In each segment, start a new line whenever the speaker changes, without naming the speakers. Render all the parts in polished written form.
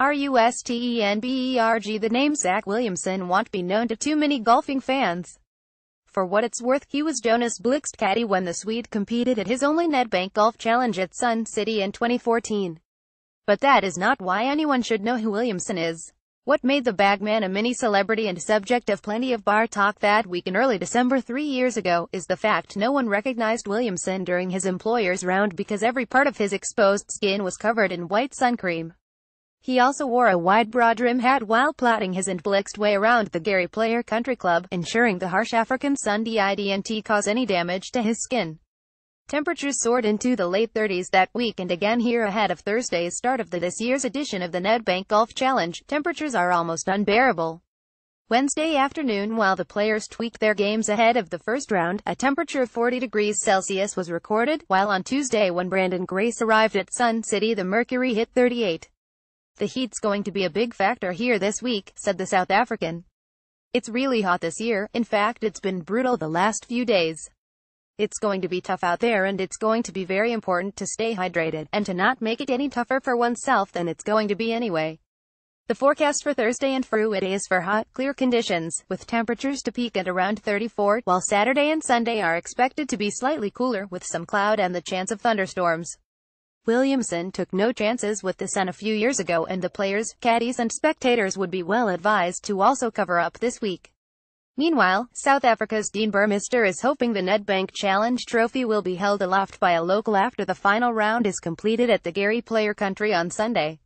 RUSTENBERG. The name Zak Williamson won't be known to too many golfing fans. For what it's worth, he was Jonas Blixt caddy when the Swede competed at his only Nedbank Golf Challenge at Sun City in 2014. But that is not why anyone should know who Williamson is. What made the bagman a mini-celebrity and subject of plenty of bar talk that week in early December 3 years ago, is the fact no one recognized Williamson during his employer's round because every part of his exposed skin was covered in white sun cream. He also wore a wide broad-brim hat while plotting his and Blixt way around the Gary Player Country Club, ensuring the harsh African sun didn't cause any damage to his skin. Temperatures soared into the late 30s that week, and again here ahead of Thursday's start of this year's edition of the Nedbank Golf Challenge, temperatures are almost unbearable. Wednesday afternoon, while the players tweaked their games ahead of the first round, a temperature of 40 degrees Celsius was recorded, while on Tuesday when Brandon Grace arrived at Sun City the mercury hit 38. "The heat's going to be a big factor here this week," said the South African. "It's really hot this year. In fact, it's been brutal the last few days. It's going to be tough out there, and it's going to be very important to stay hydrated, and to not make it any tougher for oneself than it's going to be anyway." The forecast for Thursday and Friday is for hot, clear conditions, with temperatures to peak at around 34, while Saturday and Sunday are expected to be slightly cooler, with some cloud and the chance of thunderstorms. Williamson took no chances with the sun a few years ago, and the players, caddies and spectators would be well advised to also cover up this week. Meanwhile, South Africa's Dean Burmester is hoping the Nedbank Challenge trophy will be held aloft by a local after the final round is completed at the Gary Player Country on Sunday.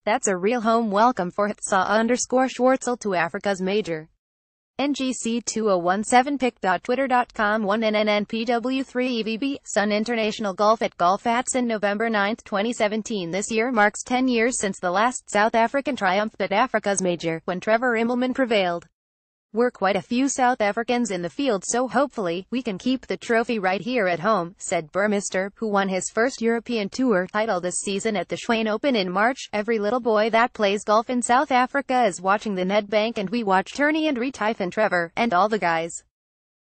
"That's a real home welcome for Hitsa_Schwartzel to Africa's major." NGC 2017pic.twitter.com 1NNNPW3EVB, Sun International Golf at Golfatson November 9, 2017. This year marks 10 years since the last South African triumph at Africa's major, when Trevor Immelman prevailed. "We're quite a few South Africans in the field, so hopefully, we can keep the trophy right here at home," said Burmester, who won his first European Tour title this season at the Schwinn Open in March. "Every little boy that plays golf in South Africa is watching the Nedbank, and we watch Turney and Retief and Trevor, and all the guys."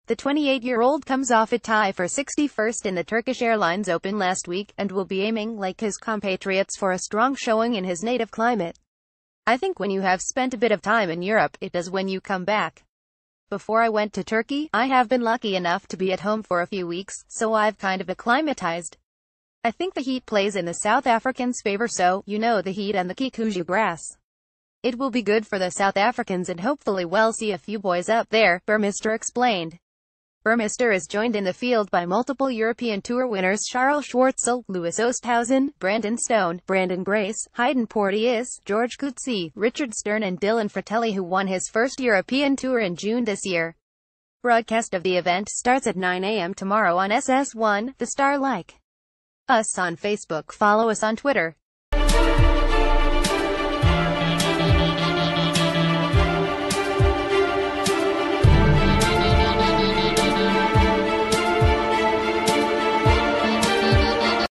The 28-year-old comes off a tie for 61st in the Turkish Airlines Open last week, and will be aiming, like his compatriots, for a strong showing in his native climate. "I think when you have spent a bit of time in Europe, it does when you come back. Before I went to Turkey, I have been lucky enough to be at home for a few weeks, so I've kind of acclimatized. I think the heat plays in the South Africans' favor, so, you know, the heat and the Kikuyu grass. It will be good for the South Africans, and hopefully we'll see a few boys up there," Burmester explained. Burmester is joined in the field by multiple European Tour winners Charles Schwartzel, Louis Oosthuizen, Brandon Stone, Brandon Grace, Hayden Porteous, George Coetzee, Richard Stern and Dylan Fratelli, who won his first European Tour in June this year. Broadcast of the event starts at 9 a.m. tomorrow on SS1, The Star. Like us on Facebook, follow us on Twitter.